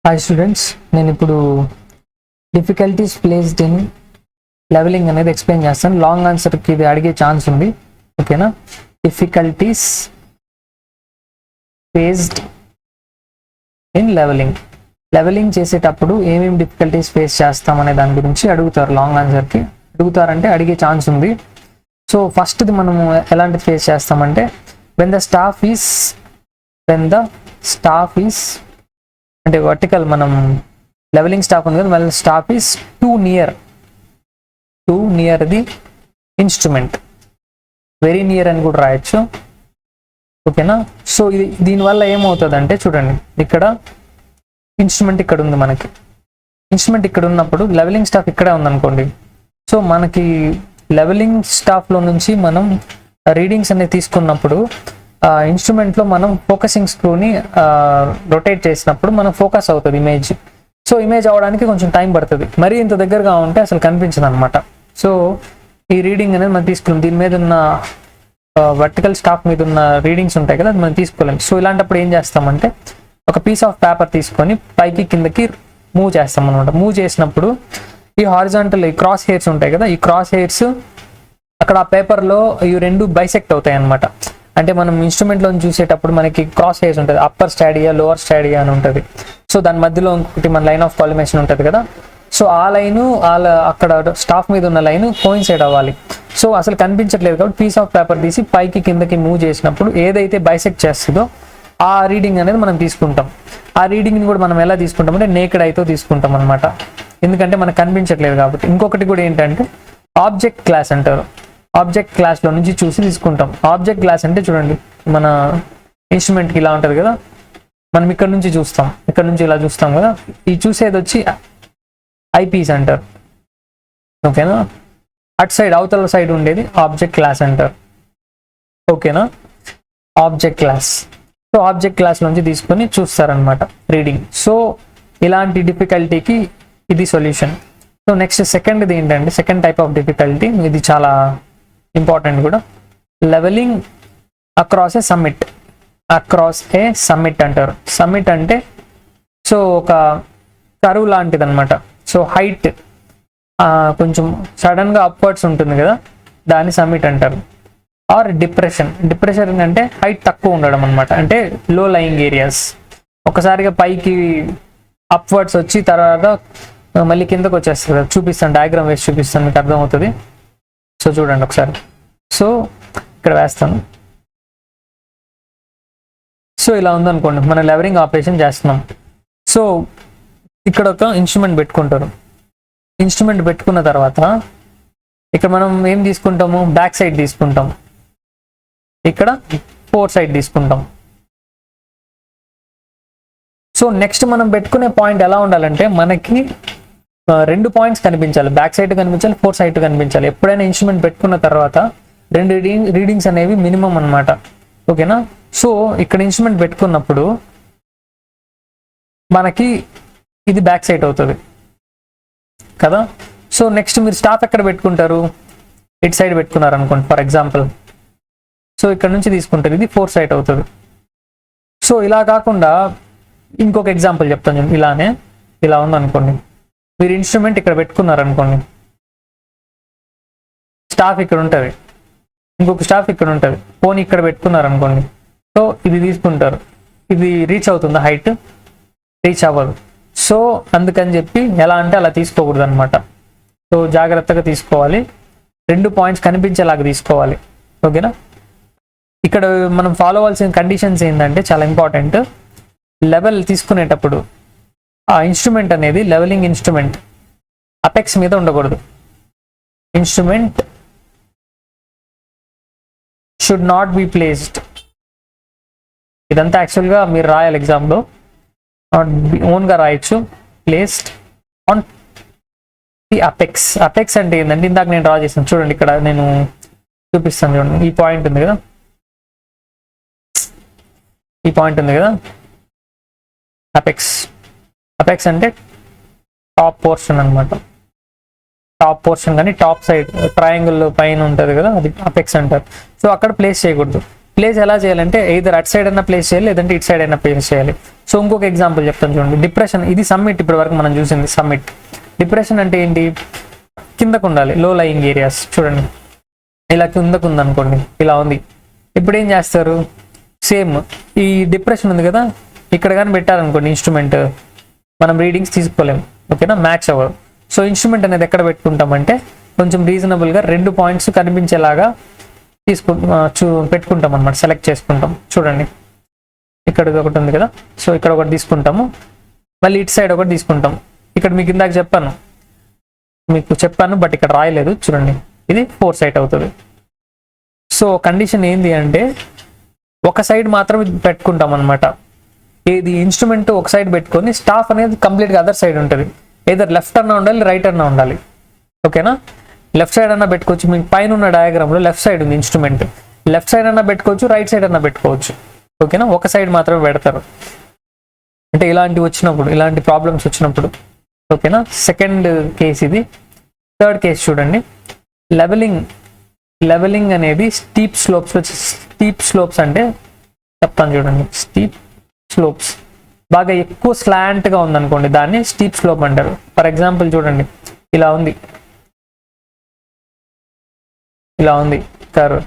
Hi students, నేను ఇప్పుడు difficulties placed in levelling అనేది ఎక్స్ప్లెయిన్ చేస్తాను. లాంగ్ ఆన్సర్కి ఇది అడిగే ఛాన్స్ ఉంది. ఓకేనా? డిఫికల్టీస్ ఫేస్డ్ ఇన్ లెవెలింగ్ చేసేటప్పుడు ఏమేమి డిఫికల్టీస్ ఫేస్ చేస్తామనే దాని గురించి అడుగుతారు. లాంగ్ ఆన్సర్కి అడుగుతారంటే అడిగే ఛాన్స్ ఉంది. సో ఫస్ట్ది మనము ఎలాంటిది ఫేస్ చేస్తామంటే వెన్ ద స్టాఫ్ ఈస్ అంటే వర్టికల్ మనం లెవెలింగ్ స్టాఫ్ ఉంది కదా, మళ్ళీ staff is two near the instrument, very near అని కూడా రాయొచ్చు. ఓకేనా? సో దీనివల్ల ఏమవుతుంది అంటే చూడండి, ఇక్కడ ఇన్స్ట్రుమెంట్ ఇక్కడ ఉంది, మనకి ఇన్స్ట్రుమెంట్ ఇక్కడ ఉన్నప్పుడు లెవెలింగ్ స్టాఫ్ ఇక్కడే ఉందనుకోండి. సో మనకి లెవెలింగ్ స్టాఫ్లో నుంచి మనం రీడింగ్స్ అనేది తీసుకున్నప్పుడు ఇన్స్ట్రుమెంట్లో మనం ఫోకసింగ్ స్క్రూని రొటేట్ చేసినప్పుడు మనం ఫోకస్ అవుతుంది ఇమేజ్. సో ఇమేజ్ అవడానికి కొంచెం టైం పడుతుంది. మరీ ఇంత దగ్గరగా ఉంటే అసలు కనిపించదు అనమాట. సో ఈ రీడింగ్ అనేది మనం తీసుకున్నాం, దీని మీద ఉన్న వర్టికల్ స్టాఫ్ మీద ఉన్న రీడింగ్స్ ఉంటాయి కదా, అది మనం తీసుకోలేం. సో ఇలాంటప్పుడు ఏం చేస్తామంటే ఒక పీస్ ఆఫ్ పేపర్ తీసుకొని పైకి కిందకి మూవ్ చేస్తాం అనమాట. మూవ్ చేసినప్పుడు ఈ హారిజాంటల్ ఈ క్రాస్ హెయిర్స్ ఉంటాయి కదా, ఈ క్రాస్ హెయిర్స్ అక్కడ ఆ పేపర్లో ఈ రెండు బైసెక్ట్ అవుతాయి అనమాట. అంటే మనం ఇన్స్ట్రుమెంట్లో చూసేటప్పుడు మనకి క్రాస్ హెయిర్స్ ఉంటుంది, అప్పర్ స్టాడియా లోవర్ స్టాడియా అని ఉంటుంది. సో దాని మధ్యలో ఇంకొకటి మన లైన్ ఆఫ్ కాలిమేషన్ ఉంటుంది కదా. సో ఆ లైను అక్కడ స్టాఫ్ మీద ఉన్న లైన్ కోయిన్సైడ్ అవ్వాలి. సో అసలు కనిపించట్లేదు కాబట్టి పీస్ ఆఫ్ పేపర్ తీసి పైకి కిందకి మూవ్ చేసినప్పుడు ఏదైతే బైసెక్ట్ చేస్తుందో ఆ రీడింగ్ అనేది మనం తీసుకుంటాం. ఆ రీడింగ్ని కూడా మనం ఎలా తీసుకుంటాం అంటే నేకెడ్ ఐతో తీసుకుంటాం అనమాట, ఎందుకంటే మనకు కనిపించట్లేదు కాబట్టి. ఇంకొకటి కూడా ఏంటంటే ఆబ్జెక్ట్ క్లాస్ అంటారు. ఆబ్జెక్ట్ క్లాస్లో నుంచి చూసి తీసుకుంటాం. ఆబ్జెక్ట్ క్లాస్ అంటే చూడండి, మన ఇన్స్ట్రుమెంట్కి ఇలా ఉంటుంది కదా, మనం ఇక్కడ నుంచి చూస్తాం, ఇక్కడ నుంచి ఇలా చూస్తాం కదా, ఈ చూసేది వచ్చి ఐపీస్ అంటారు. ఓకేనా? అటు సైడ్ అవతల సైడ్ ఉండేది ఆబ్జెక్ట్ క్లాస్ అంటారు. ఓకేనా? Object class. So object class నుంచి తీసుకొని చూస్తారనమాట రీడింగ్. సో ఇలాంటి డిఫికల్టీకి ఇది సొల్యూషన్. సో నెక్స్ట్ సెకండ్ది ఏంటంటే సెకండ్ టైప్ ఆఫ్ డిఫికల్టీ, ఇది చాలా ఇంపార్టెంట్ కూడా, లెవెలింగ్ అక్రాస్ ఏ సమ్మిట్ అంటారు. సమ్మిట్ అంటే సో ఒక కరువు లాంటిది అనమాట. సో హైట్ కొంచెం సడన్గా అప్వర్డ్స్ ఉంటుంది కదా, దాన్ని సమ్మిట్ అంటారు. ఆర్ డిప్రెషన్ అంటే హైట్ తక్కువ ఉండడం అనమాట, అంటే లో లయింగ్ ఏరియాస్. ఒకసారిగా పైకి అప్వర్డ్స్ వచ్చి తర్వాత మళ్ళీ కిందకు వచ్చేస్తుంది. చూపిస్తాను, డయాగ్రామ్ వేసి చూపిస్తాను, మీకు అర్థమవుతుంది. సో చూడండి ఒకసారి. సో ఇక్కడ వేస్తాను. సో ఇలా ఉందనుకోండి, మనం లెవెలింగ్ ఆపరేషన్ చేస్తున్నాం. సో ఇక్కడ ఒక ఇన్స్ట్రుమెంట్ పెట్టుకుంటారు. ఇన్స్ట్రుమెంట్ పెట్టుకున్న తర్వాత ఇక్కడ మనం ఏం తీసుకుంటాము, బ్యాక్ సైడ్ తీసుకుంటాం, ఇక్కడ ఫోర్ సైడ్ తీసుకుంటాం. సో నెక్స్ట్ మనం పెట్టుకునే పాయింట్ ఎలా ఉండాలంటే మనకి రెండు పాయింట్స్ కనిపించాలి, బ్యాక్ సైడ్ కనిపించాలి, ఫోర్ సైడ్ కనిపించాలి. ఎప్పుడైనా ఇన్స్ట్రుమెంట్ పెట్టుకున్న తర్వాత రెండు రీడింగ్స్ అనేవి మినిమం అనమాట. ఓకేనా? సో ఇక్కడ ఇన్స్ట్రుమెంట్ పెట్టుకున్నప్పుడు మనకి ఇది బ్యాక్ సైడ్ అవుతుంది కదా. సో నెక్స్ట్ మీరు స్టాఫ్ ఎక్కడ పెట్టుకుంటారు, ఇటు సైడ్ పెట్టుకున్నారు అనుకోండి ఫర్ ఎగ్జాంపుల్. సో ఇక్కడ నుంచి తీసుకుంటారు, ఇది ఫోర్ సైడ్ అవుతుంది. సో ఇలా కాకుండా ఇంకొక ఎగ్జాంపుల్ చెప్తాను. ఇలానే ఇలా ఉందనుకోండి, మీరు ఇన్స్ట్రుమెంట్ ఇక్కడ పెట్టుకున్నారు అనుకోండి, స్టాఫ్ ఇక్కడ ఉంటుంది, ఇంకొక స్టాఫ్ ఇక్కడ ఉంటుంది, ఫోన్ ఇక్కడ పెట్టుకున్నారు అనుకోండి. సో ఇది తీసుకుంటారు, ఇది రీచ్ అవుతుంది, హైట్ రీచ్ అవ్వదు. సో అందుకని చెప్పి ఎలా అంటే అలా తీసుకోకూడదు అనమాట. సో జాగ్రత్తగా తీసుకోవాలి, రెండు పాయింట్స్ కనిపించేలాగా తీసుకోవాలి. ఓకేనా? ఇక్కడ మనం ఫాలో అవ్వాల్సిన కండిషన్స్ ఏంటంటే చాలా ఇంపార్టెంట్. లెవెల్ తీసుకునేటప్పుడు ఆ ఇన్స్ట్రుమెంట్ అనేది లెవెలింగ్ ఇన్స్ట్రుమెంట్ అపెక్స్ మీద ఉండకూడదు. Instrument should not be placed. ఇదంతా యాక్చువల్గా మీరు రాయాలి ఎగ్జామ్లో, ఓన్గా రాయొచ్చు. Placed on the apex. Apex అంటే ఏంటంటే ఇందాక నేను డ్రా చేసాను చూడండి, ఇక్కడ నేను చూపిస్తాను చూడండి. ఈ పాయింట్ ఉంది కదా, ఈ పాయింట్ ఉంది కదా, అపెక్స్ అంటే టాప్ పోర్షన్ అనమాట. టాప్ పోర్షన్ కానీ టాప్ సైడ్ ట్రయాంగిల్ పైన ఉంటుంది కదా, అది అపెక్స్ అంటారు. సో అక్కడ ప్లేస్ చేయకూడదు. ప్లేస్ ఎలా చేయాలంటే ఎయిదర్ అటు సైడ్ అయినా ప్లేస్ చేయాలి, లేదంటే ఇటు సైడ్ అయినా ప్లేస్ చేయాలి. సో ఇంకొక ఎగ్జాంపుల్ చెప్తాను చూడండి. డిప్రెషన్, ఇది సమ్మిట్, ఇప్పటి వరకు మనం చూసింది సమ్మిట్. డిప్రెషన్ అంటే ఏంటి? కిందకు ఉండాలి, లో లయింగ్ ఏరియాస్. చూడండి ఇలా కిందకు ఉందనుకోండి, ఇలా ఉంది. ఇప్పుడు ఏం చేస్తారు? సేమ్ ఈ డిప్రెషన్ ఉంది కదా, ఇక్కడ కానీ పెట్టారనుకోండి ఇన్స్ట్రుమెంట్, మనం రీడింగ్స్ తీసుకోలేము. ఓకేనా, మ్యాచ్ అవ్వదు. సో ఇన్స్ట్రుమెంట్ అనేది ఎక్కడ పెట్టుకుంటామంటే కొంచెం రీజనబుల్గా 2 పాయింట్స్ కనిపించేలాగా పెట్టుకుంటాం అనమాట, సెలెక్ట్ చేసుకుంటాం. చూడండి ఇక్కడ ఒకటి ఉంది కదా, సో ఇక్కడ ఒకటి తీసుకుంటాము, మళ్ళీ ఇటు సైడ్ ఒకటి తీసుకుంటాం. ఇక్కడ మీకు ఇందాక చెప్పాను బట్ ఇక్కడ రాయలేదు. చూడండి ఇది 4 సైట్ అవుతుంది. సో కండిషన్ ఏంది అంటే ఒక సైడ్ మాత్రం పెట్టుకుంటాం అనమాట. ఇది ఇన్స్ట్రుమెంట్ ఒక సైడ్ పెట్టుకొని స్టాఫ్ అనేది కంప్లీట్గా అదర్ సైడ్ ఉంటుంది. ఏదర్ లెఫ్ట్ అన్నా ఉండాలి, రైట్ అన్నా ఉండాలి. ఓకేనా, లెఫ్ట్ సైడ్ అన్నా పెట్టుకోవచ్చు. మీకు పైన ఉన్న డయాగ్రామ్లో లెఫ్ట్ సైడ్ ఉంది ఇన్స్ట్రుమెంట్, లెఫ్ట్ సైడ్ అన్నా పెట్టుకోవచ్చు, రైట్ సైడ్ అన్నా పెట్టుకోవచ్చు. ఓకేనా, ఒక సైడ్ మాత్రమే పెడతారు అంటే ఇలాంటి ప్రాబ్లమ్స్ వచ్చినప్పుడు. ఓకేనా, సెకండ్ కేస్ ఇది. థర్డ్ కేస్ చూడండి. లెవెలింగ్ అనేది స్టీప్ స్లోప్స్ అంటే చెప్తాను చూడండి. స్టీప్ స్లోప్స్ బాగా ఎక్కువ స్లాంట్గా ఉందనుకోండి, దాన్ని స్టీప్ స్లోప్ అంటారు. ఫర్ ఎగ్జాంపుల్ చూడండి, ఇలా ఉంది కర్వ్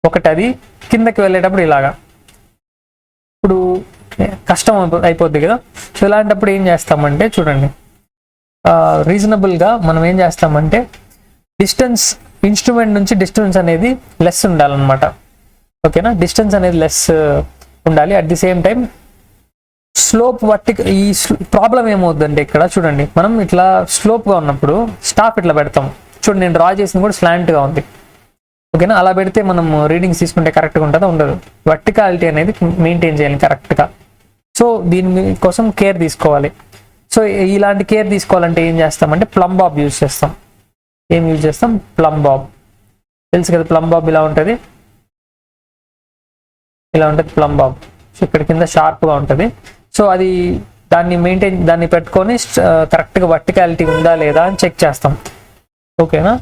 ఒకటి, అది కిందకి వెళ్ళేటప్పుడు ఇలాగా, ఇప్పుడు కష్టం అయిపోద్ది కదా. సో ఇలాంటప్పుడు ఏం చేస్తామంటే చూడండి, రీజనబుల్గా మనం ఏం చేస్తామంటే ఇన్స్ట్రుమెంట్ నుంచి డిస్టెన్స్ అనేది లెస్ ఉండాలన్నమాట. ఓకేనా, డిస్టెన్స్ అనేది లెస్ ఉండాలి. At the same time slope ఈ ప్రాబ్లం ఏమవుతుందంటే ఇక్కడ చూడండి, మనం ఇట్లా స్లోప్గా ఉన్నప్పుడు స్టాఫ్ ఇట్లా పెడతాం. చూడండి నేను డ్రా చేసింది కూడా స్లాంట్గా ఉంది. ఓకేనా, అలా పెడితే మనం రీడింగ్స్ తీసుకుంటే కరెక్ట్గా ఉంటుందా? ఉండదు. వర్టికాలిటీ అనేది మెయింటైన్ చేయాలి కరెక్ట్గా. సో దీని కోసం కేర్ తీసుకోవాలి. సో ఇలాంటి కేర్ తీసుకోవాలంటే ఏం చేస్తామంటే ప్లమ్ బాబ్ యూజ్ చేస్తాం. ఏం యూజ్ చేస్తాం? Plumb Bob. తెలుసు కదా, ప్లమ్ బాబ్ ఇలా ఉంటుంది ప్లమ్ బాబ్. సో ఇక్కడ కింద షార్ప్గా ఉంటుంది. సో అది దాన్ని పెట్టుకొని కరెక్ట్గా వర్టికాలిటీ ఉందా లేదా అని చెక్ చేస్తాం. ఓకేనా,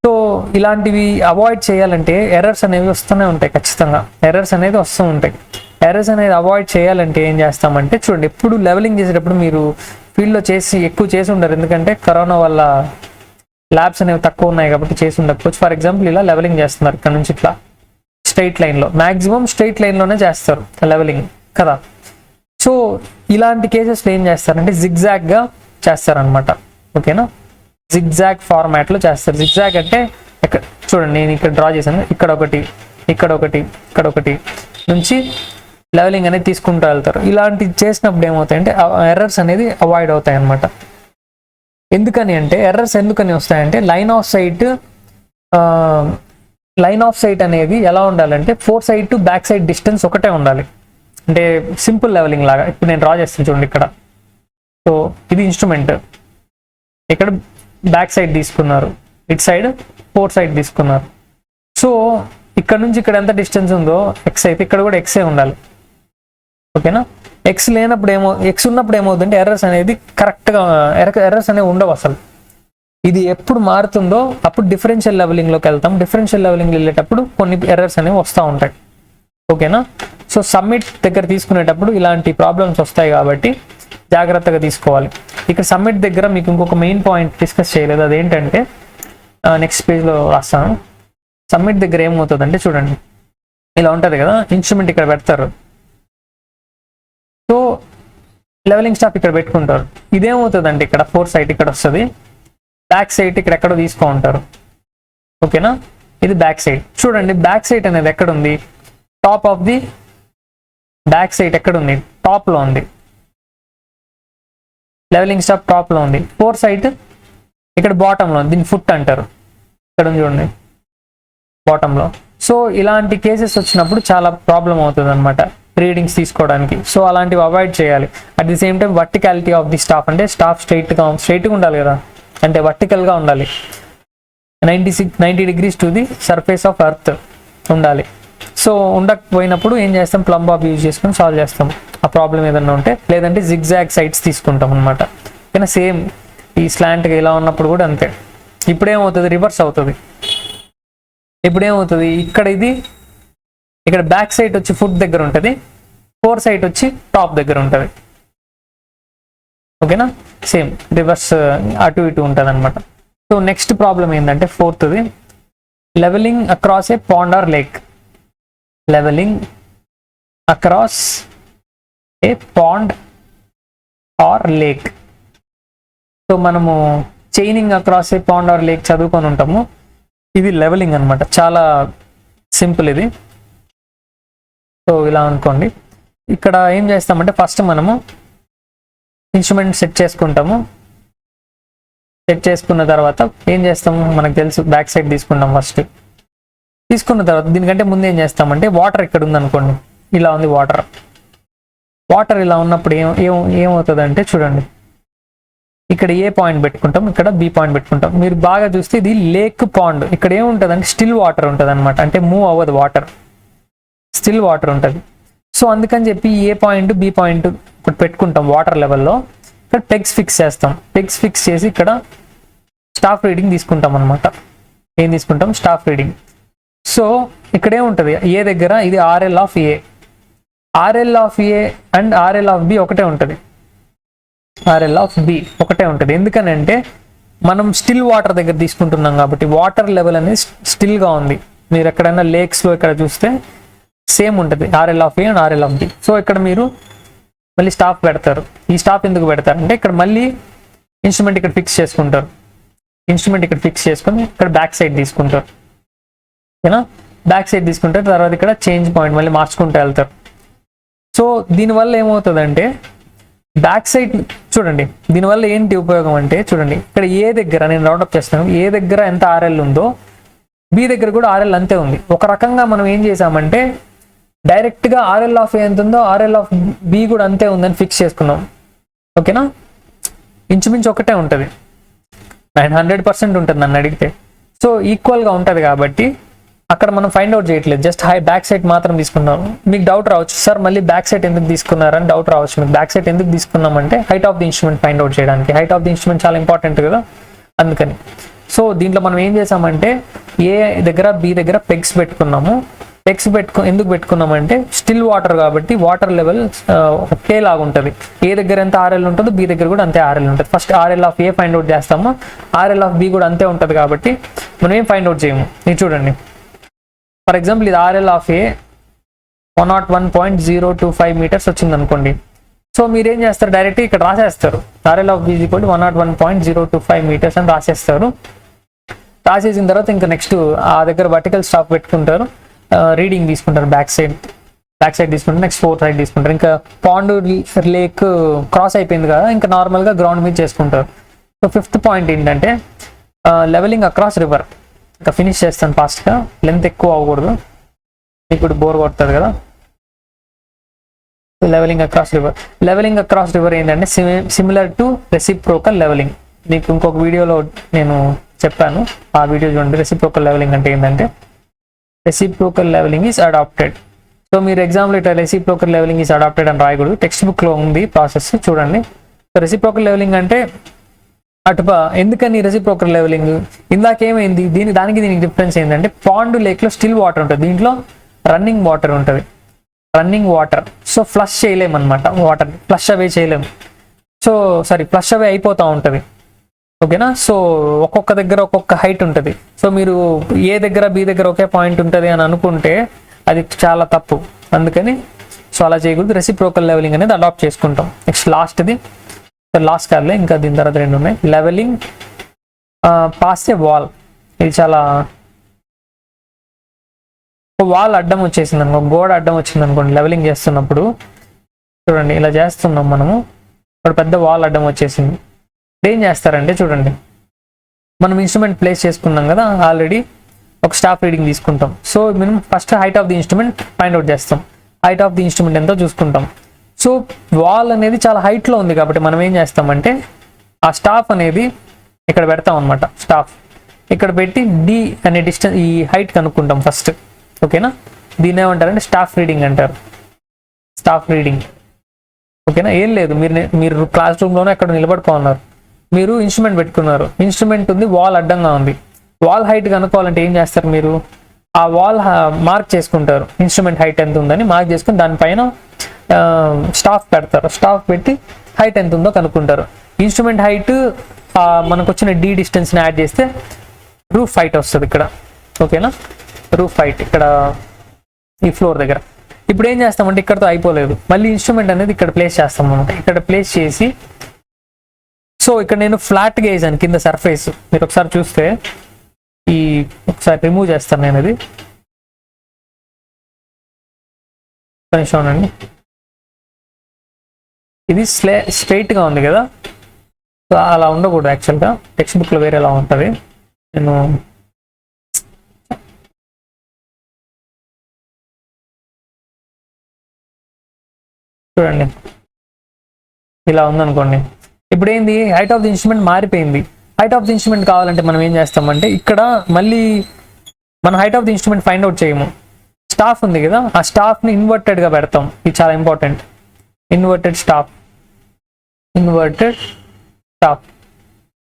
సో ఇలాంటివి అవాయిడ్ చేయాలంటే ఎర్రర్స్ అనేవి వస్తూనే ఉంటాయి, ఖచ్చితంగా ఎర్రర్స్ అనేది వస్తూ ఉంటాయి. ఎర్రర్స్ అనేది అవాయిడ్ చేయాలంటే ఏం చేస్తామంటే చూడండి, ఎప్పుడు లెవెలింగ్ చేసేటప్పుడు మీరు ఫీల్డ్లో ఎక్కువ చేసి ఉండరు, ఎందుకంటే కరోనా వల్ల ల్యాబ్స్ అనేవి తక్కువ ఉన్నాయి కాబట్టి చేసి ఉండకపోవచ్చు. ఫర్ ఎగ్జాంపుల్ ఇలా లెవెలింగ్ చేస్తున్నారు, ఇక్కడ నుంచి ఇట్లా స్ట్రైట్ లైన్లో, మ్యాక్సిమం స్ట్రైట్ లైన్లోనే చేస్తారు లెవెలింగ్ కదా. సో ఇలాంటి కేసెస్లో ఏం చేస్తారంటే జిగ్జాగ్గా చేస్తారనమాట. ఓకేనా, జిగ్జాగ్ ఫార్మాట్లో చేస్తారు. జిగ్జాగ్ అంటే ఇక్కడ చూడండి, నేను ఇక్కడ డ్రా చేశాను, ఇక్కడ ఒకటి నుంచి లెవెలింగ్ అనేది తీసుకుంటూ వెళ్తారు. ఇలాంటి చేసినప్పుడు ఏమవుతాయంటే ఎర్రర్స్ అనేది అవాయిడ్ అవుతాయి అన్నమాట. ఎందుకని అంటే ఎర్రర్స్ ఎందుకని వస్తాయంటే లైన్ ఆఫ్ సైట్ అనేది ఎలా ఉండాలంటే 4 side to back side distance ఒకటే ఉండాలి. అంటే సింపుల్ లెవెలింగ్ లాగా ఇప్పుడు నేను డ్రా చేస్తాను చూడండి ఇక్కడ. సో ఇది ఇన్స్ట్రుమెంట్, ఇక్కడ బ్యాక్ సైడ్ తీసుకున్నారు, ఇటు సైడ్ 4 సైడ్ తీసుకున్నారు. సో ఇక్కడ నుంచి ఇక్కడ ఎంత డిస్టెన్స్ ఉందో ఎక్స్ అయితే ఇక్కడ కూడా ఎక్సే ఉండాలి. ఓకేనా, ఎక్స్ ఉన్నప్పుడు ఏమవుతుందంటే ఎర్రర్స్ అనేది కరెక్ట్గా ఎర్రర్స్ అనేవి ఉండవు అసలు. ఇది ఎప్పుడు మారుతుందో అప్పుడు డిఫరెన్షియల్ లెవెలింగ్లోకి వెళ్తాం. డిఫరెన్షియల్ లెవెలింగ్ వెళ్ళేటప్పుడు కొన్ని ఎర్రర్స్ అనేవి వస్తూ ఉంటాయి. ఓకేనా, సో సమ్మిట్ దగ్గర తీసుకునేటప్పుడు ఇలాంటి ప్రాబ్లమ్స్ వస్తాయి కాబట్టి జాగ్రత్తగా తీసుకోవాలి. ఇక్కడ సమ్మిట్ దగ్గర మీకు ఇంకొక మెయిన్ పాయింట్ డిస్కస్ చేయలేదు, అదేంటంటే నెక్స్ట్ పేజ్లో రాస్తాను. సమ్మిట్ దగ్గర ఏమవుతుందంటే చూడండి, ఇలా ఉంటుంది కదా, ఇన్స్ట్రుమెంట్ ఇక్కడ పెడతారు. సో లెవెలింగ్ స్టాఫ్ ఇక్కడ పెట్టుకుంటారు. ఇదేమవుతుందంటే ఇక్కడ 4 సైట్ ఇక్కడ వస్తుంది, బ్యాక్ సైట్ ఇక్కడ ఎక్కడో తీసుకుంటారు. ఓకేనా, ఇది బ్యాక్ సైడ్. చూడండి బ్యాక్ సైట్ అనేది ఎక్కడ ఉంది? Top of the back sight ఎక్కడ ఉంది? టాప్లో ఉంది. లెవెలింగ్ స్టాఫ్ టాప్లో ఉంది. 4 సైట్ ఇక్కడ బాటంలో ఉంది, దీన్ని ఫుట్ అంటారు. ఇక్కడ ఉంది చూడండి బాటంలో. సో ఇలాంటి కేసెస్ వచ్చినప్పుడు చాలా ప్రాబ్లం అవుతుంది అనమాట రీడింగ్స్ తీసుకోవడానికి. సో అలాంటివి అవాయిడ్ చేయాలి. At the same time verticality of the staff, అంటే స్టాఫ్ స్ట్రైట్గా ఉండాలి కదా, అంటే వర్టికల్గా ఉండాలి. 90 degrees to the surface of earth ఉండాలి. సో ఉండకపోయినప్పుడు ఏం చేస్తాం? ప్లమ్ బాబ్ యూజ్ చేసుకొని సాల్వ్ చేస్తాం ఆ ప్రాబ్లం ఏదన్నా ఉంటే, లేదంటే జిగ్జాగ్ సైట్స్ తీసుకుంటాం అనమాట. ఓకేనా, సేమ్ ఈ స్లాంట్గా ఇలా ఉన్నప్పుడు కూడా అంతే. ఇప్పుడేమవుతుంది? రివర్స్ అవుతుంది. ఇప్పుడేమవుతుంది? ఇక్కడ ఇది ఇక్కడ బ్యాక్ సైడ్ వచ్చి ఫుట్ దగ్గర ఉంటుంది, ఫోర్ సైడ్ వచ్చి టాప్ దగ్గర ఉంటుంది. ఓకేనా, సేమ్ రివర్స్ అటు ఇటు ఉంటుంది అనమాట. సో నెక్స్ట్ ప్రాబ్లం ఏంటంటే ఫోర్త్ది, levelling across a pond or lake. Levelling across a pond or lake. So మనము chaining across a pond or lake చదువుకొని ఉంటాము. ఇది లెవెలింగ్ అనమాట, చాలా సింపుల్ ఇది. సో ఇలా అనుకోండి. ఇక్కడ ఏం చేస్తామంటే ఫస్ట్ మనము ఇన్స్ట్రుమెంట్ సెట్ చేసుకుంటాము. సెట్ చేసుకున్న తర్వాత ఏం చేస్తాము, మనకు తెలుసు బ్యాక్ సైడ్ తీసుకుంటాం. ఫస్ట్ తీసుకున్న తర్వాత దీనికంటే ముందు ఏం చేస్తామంటే వాటర్ ఇక్కడ ఉందనుకోండి, ఇలా ఉంది వాటర్. వాటర్ ఇలా ఉన్నప్పుడు ఏమవుతుంది అంటే చూడండి, ఇక్కడ ఏ పాయింట్ పెట్టుకుంటాం, ఇక్కడ బి పాయింట్ పెట్టుకుంటాం. మీరు బాగా చూస్తే ఇది లేక్ పాండ్. ఇక్కడ ఏముంటుంది అంటే స్టిల్ వాటర్ ఉంటుంది అనమాట, అంటే మూవ్ అవ్వదు వాటర్, స్టిల్ వాటర్ ఉంటుంది. సో అందుకని చెప్పి ఏ పాయింట్ బి పాయింట్ ఇప్పుడు పెట్టుకుంటాం వాటర్ లెవెల్లో. ఇక్కడ పెగ్స్ ఫిక్స్ చేస్తాం. పెగ్స్ ఫిక్స్ చేసి ఇక్కడ స్టాఫ్ రీడింగ్ తీసుకుంటాం అనమాట. ఏం తీసుకుంటాం, స్టాఫ్ రీడింగ్. సో ఇక్కడ ఏముంటుంది, ఏ దగ్గర ఇది RL of A, RL of A and RL of B ఒకటే ఉంటుంది. ఆర్ఎల్ ఆఫ్ బి ఒకటే ఉంటుంది. ఎందుకనంటే మనం స్టిల్ వాటర్ దగ్గర తీసుకుంటున్నాం కాబట్టి వాటర్ లెవెల్ అనేది స్టిల్గా ఉంది. మీరు ఎక్కడైనా లేక్స్లో ఇక్కడ చూస్తే సేమ్ ఉంటుంది RL of A and RL of B. So ఇక్కడ మీరు మళ్ళీ స్టాప్ పెడతారు. ఈ స్టాప్ ఎందుకు పెడతారు అంటే ఇక్కడ మళ్ళీ ఇన్స్ట్రుమెంట్ ఇక్కడ ఫిక్స్ చేసుకుంటారు. ఇన్స్ట్రుమెంట్ ఇక్కడ ఫిక్స్ చేసుకొని ఇక్కడ బ్యాక్ సైడ్ తీసుకుంటారు. ఓకేనా, బ్యాక్ సైడ్ తీసుకుంటారు. తర్వాత ఇక్కడ చేంజ్ పాయింట్ మళ్ళీ మార్చుకుంటూ వెళ్తారు. సో దీనివల్ల ఏమవుతుందంటే బ్యాక్ సైడ్ చూడండి, దీనివల్ల ఏంటి ఉపయోగం అంటే చూడండి, ఇక్కడ ఏ దగ్గర నేను రౌండప్ చేస్తాను, ఏ దగ్గర ఎంత ఆర్ఎల్ ఉందో బి దగ్గర కూడా ఆర్ఎల్ అంతే ఉంది. ఒక రకంగా మనం ఏం చేసామంటే డైరెక్ట్గా ఆర్ఎల్ ఆఫ్ ఏ ఎంత ఉందో ఆర్ఎల్ ఆఫ్ బి కూడా అంతే ఉందని ఫిక్స్ చేసుకున్నాం. ఓకేనా, ఇంచుమించు ఒకటే ఉంటుంది, 100% ఉంటుంది నన్ను అడిగితే. సో ఈక్వల్గా ఉంటుంది కాబట్టి అక్కడ మనం ఫైండ్ అవుట్ చేయట్లేదు, జస్ట్ బ్యాక్ సైడ్ మాత్రం తీసుకున్నాం. మీకు డౌట్ రావచ్చు, సార్ మళ్ళీ బ్యాక్ సైడ్ ఎందుకు తీసుకున్నారని డౌట్ రావచ్చు మీకు. బ్యాక్ సైడ్ ఎందుకు తీసుకున్నామంటే height of the instrument find out చేయడానికి. హైట్ ఆఫ్ ది ఇన్స్ట్రుమెంట్ చాలా ఇంపార్టెంట్ కదా, అందుకని. సో దీంట్లో మనం ఏం చేసామంటే ఏ దగ్గర బి దగ్గర పెగ్స్ పెట్టుకున్నాము. పెగ్స్ ఎందుకు పెట్టుకున్నామంటే స్టిల్ వాటర్ కాబట్టి వాటర్ లెవెల్ ఒకే లాగా ఉంటుంది. ఏ దగ్గర ఎంత ఆర్ఎల్ ఉంటుందో బి దగ్గర కూడా అంతే ఆర్ఎల్ ఉంటుంది. First RL of A find out చేస్తాము, ఆర్ఎల్ ఆఫ్ బి కూడా అంతే ఉంటుంది కాబట్టి మనం ఏం ఫైండ్ అవుట్ చేయము. ఇది చూడండి, ఫర్ ఎగ్జాంపుల్ ఇది ఆర్ఎల్ ఆఫ్ ఏ 101.025 మీటర్స్ వచ్చింది అనుకోండి. సో మీరు ఏం చేస్తారు, డైరెక్ట్ ఇక్కడ రాసేస్తారు RL of B is equal to 101.025 metres అని రాసేస్తారు. రాసేసిన తర్వాత ఇంకా నెక్స్ట్ ఆ దగ్గర వర్టికల్ స్టాప్ పెట్టుకుంటారు, రీడింగ్ తీసుకుంటారు. బ్యాక్ సైడ్ తీసుకుంటారు, నెక్స్ట్ ఫోర్ సైడ్ తీసుకుంటారు. ఇంకా పాండ్ లేక్ క్రాస్ అయిపోయింది కదా, ఇంకా నార్మల్గా గ్రౌండ్ మీద చేసుకుంటారు. సో ఫిఫ్త్ పాయింట్ ఏంటంటే లెవెలింగ్ అక్రాస్ రివర్. ఇంకా ఫినిష్ చేస్తాను ఫాస్ట్గా, లెంత్ ఎక్కువ అవ్వకూడదు, ఇప్పుడు బోర్ కొడుతుంది కదా. Levelling across river. Levelling across river ఏంటంటే సిమిలర్ టు రెసిప్రోకల్ లెవెలింగ్. మీకు ఇంకొక వీడియోలో నేను చెప్పాను, ఆ వీడియో చూడండి. రెసిప్రోకల్ లెవెలింగ్ అంటే ఏంటంటే reciprocal levelling is adopted. So మీరు ఎగ్జామ్లో ఇట్లా రెసిప్రోకల్ లెవెలింగ్ ఈజ్ అడాప్టెడ్ అని రాయకూడదు, టెక్స్ట్ బుక్లో ఉంది ప్రాసెస్ చూడండి. సో రెసిప్రోకల్ లెవెలింగ్ అంటే ఎందుకని రెసిప్రోకల్ లెవెలింగ్, ఇందాకేమైంది దానికి డిఫరెన్స్ ఏంటంటే పాండ్ లేక్లో స్టిల్ వాటర్ ఉంటుంది, దీంట్లో రన్నింగ్ వాటర్ ఉంటుంది. రన్నింగ్ వాటర్, సో ఫ్లష్ చేయలేము అనమాట, వాటర్ ఫ్లష్ అవే చేయలేము. సో ఫ్లష్ అవే అయిపోతూ ఉంటుంది. ఓకేనా, సో ఒక్కొక్క దగ్గర ఒక్కొక్క హైట్ ఉంటుంది. సో మీరు ఏ దగ్గర బి దగ్గర ఒకే పాయింట్ ఉంటుంది అని అనుకుంటే అది చాలా తప్పు, అందుకని సో అలా చేయకూడదు. రెసిప్రోకల్ లెవెలింగ్ అనేది అడాప్ట్ చేసుకుంటాం. నెక్స్ట్ లాస్ట్ కాదులే, ఇంకా దీని తర్వాత రెండు ఉన్నాయి. లెవెలింగ్ పాస్ ఏ వాల్. ఇది చాలా వాల్ అడ్డం వచ్చేసింది అనుకో, గోడ అడ్డం వచ్చింది అనుకోండి, లెవెలింగ్ చేస్తున్నప్పుడు చూడండి ఇలా చేస్తున్నాం మనము, ఇప్పుడు పెద్ద వాల్ అడ్డం వచ్చేసింది. ఏం చేస్తారంటే చూడండి, మనం ఇన్స్ట్రుమెంట్ ప్లేస్ చేసుకున్నాం కదా ఆల్రెడీ, ఒక స్టాఫ్ రీడింగ్ తీసుకుంటాం. సో మనం first height of the instrument find out చేస్తాం. హైట్ ఆఫ్ ది ఇన్స్ట్రుమెంట్ ఎంతో చూసుకుంటాం. సో వాల్ అనేది చాలా హైట్లో ఉంది కాబట్టి మనం ఏం చేస్తామంటే ఆ స్టాఫ్ అనేది ఇక్కడ పెడతాం అనమాట. స్టాఫ్ ఇక్కడ పెట్టి డి అనే డిస్టెన్స్, ఈ హైట్ కనుక్కుంటాం ఫస్ట్. ఓకేనా, దీన్ని ఏమంటారంటే స్టాఫ్ రీడింగ్ అంటారు. Staff reading. ఓకేనా, ఏం లేదు, మీరు క్లాస్ రూమ్లోనే అక్కడ నిలబడుకోన్నారు, మీరు ఇన్స్ట్రుమెంట్ పెట్టుకున్నారు, ఇన్స్ట్రుమెంట్ ఉంది, వాల్ అడ్డంగా ఉంది. వాల్ హైట్ కనుక్కోవాలంటే ఏం చేస్తారు, మీరు ఆ వాల్ మార్క్ చేసుకుంటారు, ఇన్స్ట్రుమెంట్ హైట్ ఎంత ఉందని మార్క్ చేసుకుని దానిపైన స్టాఫ్ పెడతారు. స్టాఫ్ పెట్టి హైట్ ఎంత ఉందో కనుక్కుంటారు. ఇన్స్ట్రుమెంట్ హైట్ మనకు వచ్చిన డి డిస్టెన్స్ని యాడ్ చేస్తే రూఫ్ హైట్ వస్తుంది ఇక్కడ. ఓకేనా, రూఫ్ హైట్ ఇక్కడ ఈ ఫ్లోర్ దగ్గర. ఇప్పుడు ఏం చేస్తామంటే ఇక్కడతో అయిపోలేదు, మళ్ళీ ఇన్స్ట్రుమెంట్ అనేది ఇక్కడ ప్లేస్ చేస్తాం అనమాట. ఇక్కడ ప్లేస్ చేసి, సో ఇక్కడ నేను ఫ్లాట్గా వేసాను కింద సర్ఫేస్. మీరు ఒకసారి చూస్తే ఒకసారి రిమూవ్ చేస్తాను నేను ఇది. చూడండి, ఇది స్ట్రైట్గా ఉంది కదా, సో అలా ఉండకూడదు. యాక్చువల్గా టెక్స్ట్ బుక్లో వేరేలా ఉంటుంది. నేను చూడండి ఇలా ఉందనుకోండి. ఇప్పుడు ఏంది, హైట్ ఆఫ్ ది ఇన్స్ట్రుమెంట్ మారిపోయింది. హైట్ ఆఫ్ ది ఇన్స్ట్రుమెంట్ కావాలంటే మనం ఏం చేస్తామంటే ఇక్కడ మళ్ళీ మనం height of the instrument find out చేయము. స్టాఫ్ ఉంది కదా, ఆ స్టాఫ్ని ఇన్వర్టెడ్గా పెడతాం. ఇది చాలా ఇంపార్టెంట్. ఇన్వర్టెడ్ స్టాఫ్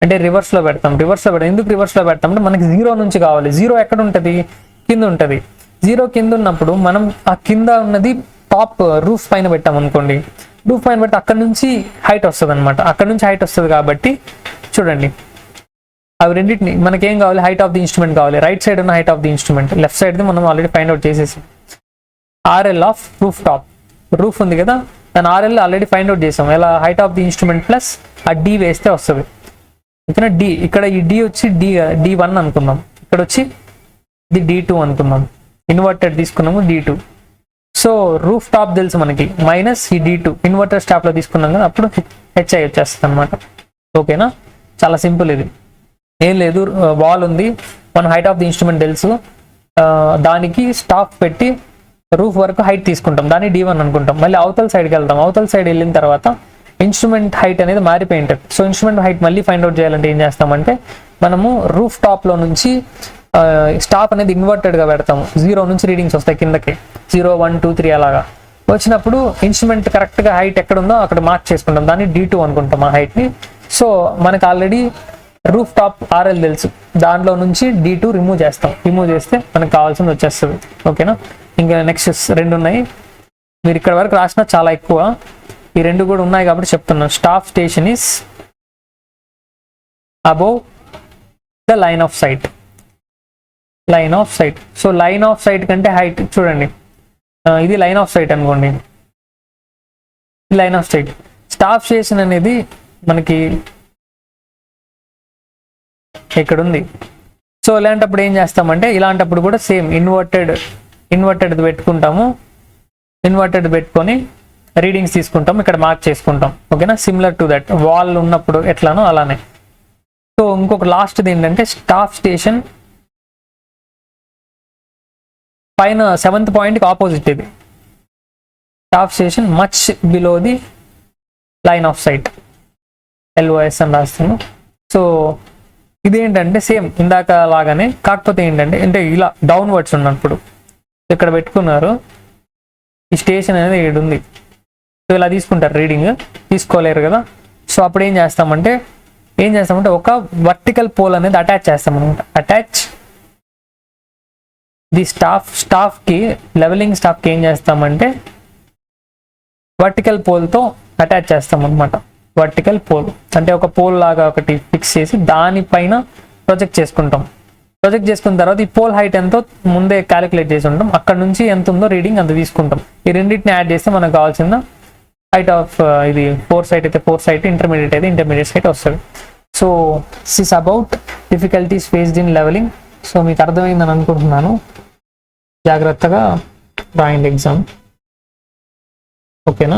అంటే రివర్స్లో పెడతాం. ఎందుకు రివర్స్లో పెడతాం అంటే మనకి 0 నుంచి కావాలి. 0 ఎక్కడ ఉంటుంది, కింద ఉంటుంది. 0 కింద ఉన్నప్పుడు మనం ఆ కింద ఉన్నది టాప్ రూఫ్ పైన పెట్టాం అనుకోండి. రూఫ్ పైన పెడితే అక్కడ నుంచి హైట్ వస్తుంది అనమాట. అక్కడ నుంచి హైట్ వస్తుంది కాబట్టి చూడండి, అవి రెండింటిని మనకేం కావాలి, హైట్ ఆఫ్ ది ఇన్స్ట్రుమెంట్ కావాలి. రైట్ సైడ్ ఉన్న height of the instrument, left సైడ్ది మనం ఆల్రెడీ ఫైండ్ అవుట్ చేసేసి RL of roof top. Roof ఉంది కదా, దాని ఆర్ఎల్ ఆల్రెడీ ఫైండ్ అవుట్ చేసాం. ఎలా, height of the instrument plus ఆ డి వేస్తే వస్తుంది. ఓకేనా, డి ఇక్కడ ఈ డి వచ్చి D1 అనుకుందాం. ఇక్కడ వచ్చి ఇది D2 అనుకుందాం. ఇన్వర్టెడ్ తీసుకున్నాము D2. సో రూఫ్ టాప్ తెలుసు మనకి, మైనస్ ఈ D2 ఇన్వర్టర్ స్టాప్లో తీసుకున్నాం కదా, అప్పుడు HI వచ్చేస్తుంది అనమాట. ఓకేనా, చాలా సింపుల్ ఇది. ఏం లేదు, వాల్ ఉంది, మన హైట్ ఆఫ్ ది ఇన్స్ట్రుమెంట్ తెలుసు, దానికి స్టాఫ్ పెట్టి రూఫ్ వరకు హైట్ తీసుకుంటాం, దాన్ని D1 అనుకుంటాం. మళ్ళీ అవతల సైడ్కి వెళ్తాం. అవతల సైడ్ వెళ్ళిన తర్వాత ఇన్స్ట్రుమెంట్ హైట్ అనేది మారిపోయి ఉంటుంది. సో ఇన్స్ట్రుమెంట్ హైట్ మళ్ళీ ఫైండ్ అవుట్ చేయాలంటే ఏం చేస్తామంటే మనము రూఫ్ టాప్లో నుంచి స్టాప్ అనేది ఇన్వర్టెడ్గా పెడతాము. 0 నుంచి రీడింగ్స్ వస్తాయి కిందకి, 0, 1, 2, 3 అలాగా వచ్చినప్పుడు ఇన్స్ట్రుమెంట్ కరెక్ట్గా హైట్ ఎక్కడ ఉందో అక్కడ మార్క్ చేసుకుంటాం, దాన్ని D2 అనుకుంటాం ఆ హైట్ని. సో మనకు ఆల్రెడీ రూఫ్ టాప్ RL తెలుసు, దాంట్లో నుంచి D2 రిమూవ్ చేస్తాం. రిమూవ్ చేస్తే మనకు కావాల్సింది వచ్చేస్తుంది. ఓకేనా, ఇంకా నెక్స్ట్ 2 ఉన్నాయి. మీరు ఇక్కడ వరకు రాసిన చాలా ఎక్కువ, ఈ 2 కూడా ఉన్నాయి కాబట్టి చెప్తున్నాను. Staff station is above the line of sight. So line of sight కంటే హైట్ చూడండి, ఇది లైన్ ఆఫ్ సైట్ అనుకోండి. Line of sight staff station అనేది మనకి ఇక్కడ ఉంది. సో ఇలాంటప్పుడు ఏం చేస్తామంటే, ఇలాంటప్పుడు కూడా సేమ్ ఇన్వర్టెడ్ పెట్టుకుంటాము. ఇన్వర్టెడ్ పెట్టుకొని రీడింగ్స్ తీసుకుంటాం, ఇక్కడ మార్క్ చేసుకుంటాం. ఓకేనా, సిమిలర్ టు దట్ వాల్ ఉన్నప్పుడు ఎట్లానో అలానే. సో ఇంకొక లాస్ట్ది ఏంటంటే స్టాఫ్ స్టేషన్ పైన 7th పాయింట్కి ఆపోజిట్. ఇది staff station much below the line of sight, LOS అని రాస్తాను. సో ఇదేంటంటే సేమ్ ఇందాక లాగానే, కాకపోతే ఏంటంటే అంటే ఇలా డౌన్వర్డ్స్ ఉన్నప్పుడు ఇక్కడ పెట్టుకున్నారు, ఈ స్టేషన్ అనేది ఇక్కడ ఉంది. సో ఇలా తీసుకుంటారు, రీడింగ్ తీసుకోలేరు కదా. సో అప్పుడు ఏం చేస్తామంటే ఒక వర్టికల్ పోల్ అనేది అటాచ్ చేస్తాం అనమాట. అటాచ్ ది స్టాఫ్కి లెవెలింగ్ స్టాఫ్కి ఏం చేస్తామంటే వర్టికల్ పోల్తో అటాచ్ చేస్తాం అనమాట. వర్టికల్ పోల్ అంటే ఒక పోల్ లాగా ఒకటి ఫిక్స్ చేసి దానిపైన ప్రొజెక్ట్ చేసుకుంటాం. ప్రొజెక్ట్ చేసుకున్న తర్వాత ఈ పోల్ హైట్ ఎంతో ముందే క్యాలిక్యులేట్ చేసి ఉంటాం, అక్కడ నుంచి ఎంత ఉందో రీడింగ్ అంత తీసుకుంటాం. ఈ రెండింటిని యాడ్ చేస్తే మనకు కావాల్సిన హైట్ ఆఫ్ ఇది 4 సైట్ అయితే 4 సైట్, ఇంటర్మీడియట్ అయితే ఇంటర్మీడియట్ సైట్ వస్తుంది. So this is about difficulties faced in levelling. So మీకు అర్థమైందని అనుకుంటున్నాను. జాగ్రత్తగా రాయండి ఎగ్జామ్. ఓకేనా.